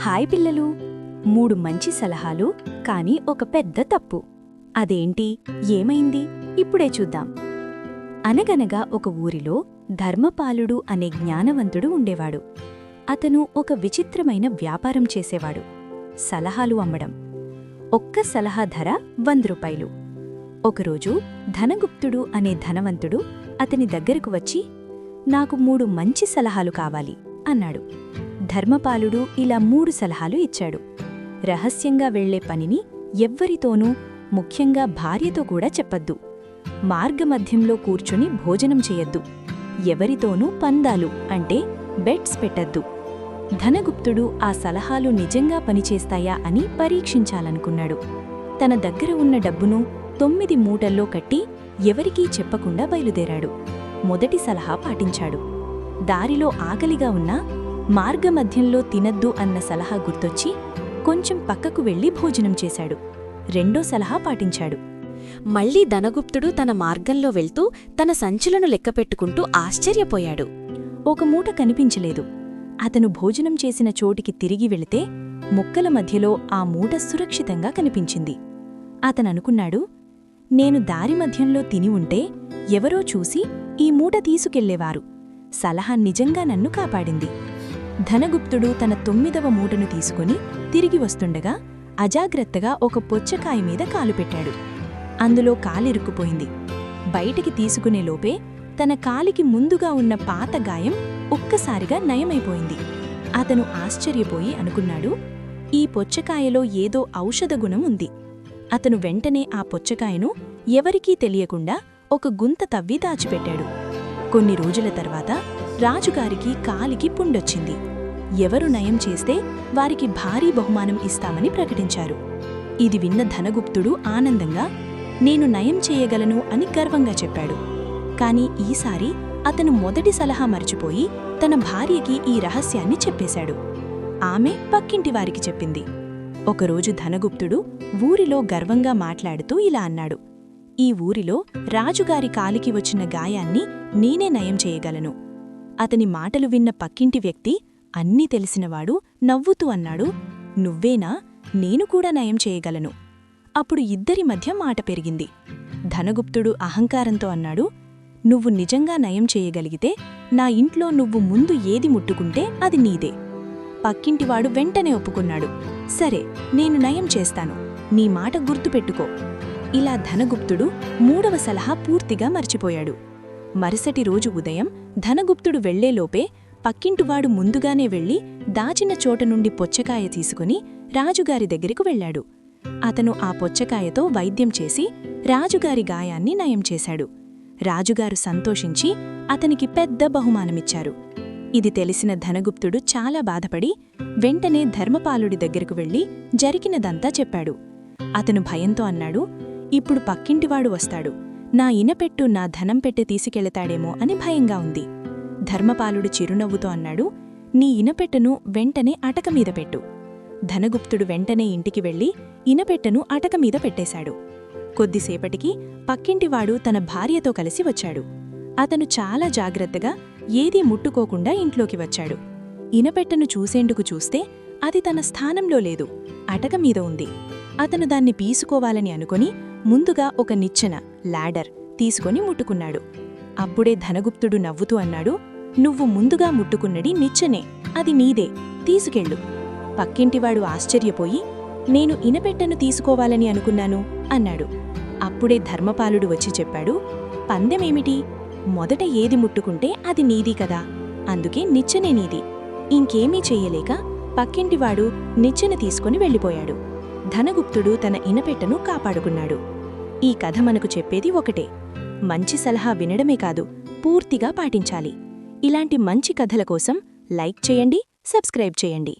Hi పిల్లలు, 3 మంచి సలహాలు కానీ ఒక పెద్ద తప్పు. అదేంటి, ఏమైంది? ఇప్పుడే చూద్దాం. అనగనగా ఒక ఊరిలో ధర్మపాలుడు అనే జ్ఞానవంతుడు ఉండేవాడు. అతను ఒక విచిత్రమైన వ్యాపారం చేసేవాడు. సలహాలు అమ్మడం. ఒక్క సలహా ధర 100 రూపాయలు. ఒకరోజు ధనగుప్తుడు అనే ధనవంతుడు అతని దగ్గరకు వచ్చి, నాకు 3 మంచి సలహాలు కావాలి అన్నాడు. ధర్మపాలుడు ఇలా 3 సలహాలు ఇచ్చాడు. రహస్యంగా వెళ్లే పనిని ఎవ్వరితోనూ, ముఖ్యంగా భార్యతో కూడా చెప్పద్దు. మార్గమధ్యంలో కూర్చుని భోజనం చెయ్యొద్దు. ఎవరితోనూ పందాలు అంటే బెట్స్ పెట్టద్దు. ధనగుప్తుడు ఆ సలహాలు నిజంగా పనిచేస్తాయా అని పరీక్షించాలనుకున్నాడు. తన దగ్గర ఉన్న డబ్బును 9 మూటల్లో కట్టి ఎవరికీ చెప్పకుండా బయలుదేరాడు. మొదటి సలహా పాటించాడు. దారిలో ఆకలిగా ఉన్నా మార్గమధ్యంలో తినద్దు అన్న సలహా గుర్తొచ్చి కొంచెం పక్కకు వెళ్లి భోజనం చేశాడు. రెండో సలహా పాటించాడు. మళ్లీ ధనగుప్తుడు తన మార్గంలో వెళ్తూ తన సంచులను లెక్కపెట్టుకుంటూ ఆశ్చర్యపోయాడు. ఒక మూట కనిపించలేదు. అతను భోజనం చేసిన చోటికి తిరిగి వెళితే మొక్కల మధ్యలో ఆ మూట సురక్షితంగా కనిపించింది. అతననుకున్నాడు, నేను దారి మధ్యంలో తిని ఉంటే ఎవరో చూసి ఈ మూట తీసుకెళ్లేవారు. సలహా నిజంగా నన్ను కాపాడింది. ధనగుప్తుడు తన 9వ మూటను తీసుకుని తిరిగి వస్తుండగా అజాగ్రత్తగా ఒక పుచ్చకాయ మీద కాలు పెట్టాడు. అందులో కాలిరుక్కుపోయింది. బయటికి తీసుకునే లోపే తన కాలికి ముందుగా ఉన్న పాత గాయం ఒక్కసారిగా నయమైపోయింది. అతను ఆశ్చర్యపోయి అనుకున్నాడు, ఈ పుచ్చకాయలో ఏదో ఔషధ గుణం ఉంది. అతను వెంటనే ఆ పుచ్చకాయను ఎవరికీ తెలియకుండా ఒక గుంత తవ్వి దాచిపెట్టాడు. కొన్ని రోజుల తర్వాత రాజుగారికి కాలికి పుండొచ్చింది. ఎవరు నయం చేస్తే వారికి భారీ బహుమానం ఇస్తామని ప్రకటించారు. ఇది విన్న ధనగుప్తుడు ఆనందంగా, నేను నయం చేయగలను అని గర్వంగా చెప్పాడు. కాని ఈసారి అతను మొదటి సలహా మర్చిపోయి తన భార్యకి ఈ రహస్యాన్ని చెప్పేశాడు. ఆమె పక్కింటివారికి చెప్పింది. ఒకరోజు ధనగుప్తుడు ఊరిలో గర్వంగా మాట్లాడుతూ ఇలా అన్నాడు, ఈ ఊరిలో రాజుగారి కాలికి వచ్చిన గాయాన్ని నేనే నయం చేయగలను. అతని మాటలు విన్న పక్కింటి వ్యక్తి, అన్నీ తెలిసినవాడు, నవ్వుతూ అన్నాడు, నువ్వేనా? నేను కూడా నయం చేయగలను. అప్పుడు ఇద్దరి మధ్య మాట పెరిగింది. ధనగుప్తుడు అహంకారంతో అన్నాడు, నువ్వు నిజంగా నయం చేయగలిగితే నా ఇంట్లో నువ్వు ముందు ఏది ముట్టుకుంటే అది నీదే. పక్కింటివాడు వెంటనే ఒప్పుకున్నాడు. సరే, నేను నయం చేస్తాను, నీ మాట గుర్తుపెట్టుకో. ఇలా ధనగుప్తుడు 3వ సలహా పూర్తిగా మర్చిపోయాడు. మరుసటి రోజు ఉదయం ధనగుప్తుడు వెళ్లేలోపే పక్కింటివాడు ముందుగానే వెళ్లి దాచిన చోట నుండి పుచ్చకాయ తీసుకుని రాజుగారి దగ్గరకు వెళ్లాడు. అతను ఆ పుచ్చకాయతో వైద్యం చేసి రాజుగారి గాయాన్ని నయం చేశాడు. రాజుగారు సంతోషించి అతనికి పెద్ద బహుమానమిచ్చారు. ఇది తెలిసిన ధనగుప్తుడు చాలా బాధపడి వెంటనే ధర్మపాలుడి దగ్గరకు వెళ్లి జరిగినదంతా చెప్పాడు. అతను భయంతో అన్నాడు, ఇప్పుడు పక్కింటివాడు వస్తాడు, నా ఇనపెట్టు నా ధనం పెట్టి తీసుకెళతాడేమో అని భయంగా ఉంది. ధర్మపాలుడు చిరునవ్వుతో అన్నాడు, నీ ఇనపెట్టెను వెంటనే అటకమీద పెట్టు. ధనగుప్తుడు వెంటనే ఇంటికి వెళ్లి ఇనపెట్టెను అటకమీద పెట్టేశాడు. కొద్దిసేపటికి పక్కింటివాడు తన భార్యతో కలిసి వచ్చాడు. అతను చాలా జాగ్రత్తగా ఏదీ ముట్టుకోకుండా ఇంట్లోకి వచ్చాడు. ఇనపెట్టెను చూసేందుకు చూస్తే అది తన స్థానంలో లేదు, అటకమీద ఉంది. అతను దాన్ని పీసుకోవాలని అనుకుని ముందుగా ఒక నిచ్చెన లాడర్ తీసుకొని ముట్టుకున్నాడు. అప్పుడే ధనగుప్తుడు నవ్వుతూ అన్నాడు, నువ్వు ముందుగా ముట్టుకున్నది నిచ్చెనే, అది నీదే, తీసుకెళ్ళు. పక్కింటివాడు ఆశ్చర్యపోయి, నేను ఇనపెట్టెను తీసుకోవాలని అనుకున్నాను అన్నాడు. అప్పుడే ధర్మపాలుడు వచ్చి చెప్పాడు, పందెమేమిటి? మొదట ఏది ముట్టుకుంటే అది నీది కదా, అందుకే నిచ్చెనే నీది. ఇంకేమీ చెయ్యలేక పక్కింటివాడు నిచ్చెన తీసుకుని వెళ్ళిపోయాడు. ధనగుప్తుడు తన ఇనపెట్టెను కాపాడుకున్నాడు. ఈ కథ మనకు చెప్పేది ఒకటే, మంచి సలహా వినడమే కాదు, పూర్తిగా పాటించాలి. ఇలాంటి మంచి కథల కోసం లైక్ చేయండి, సబ్స్క్రైబ్ చేయండి.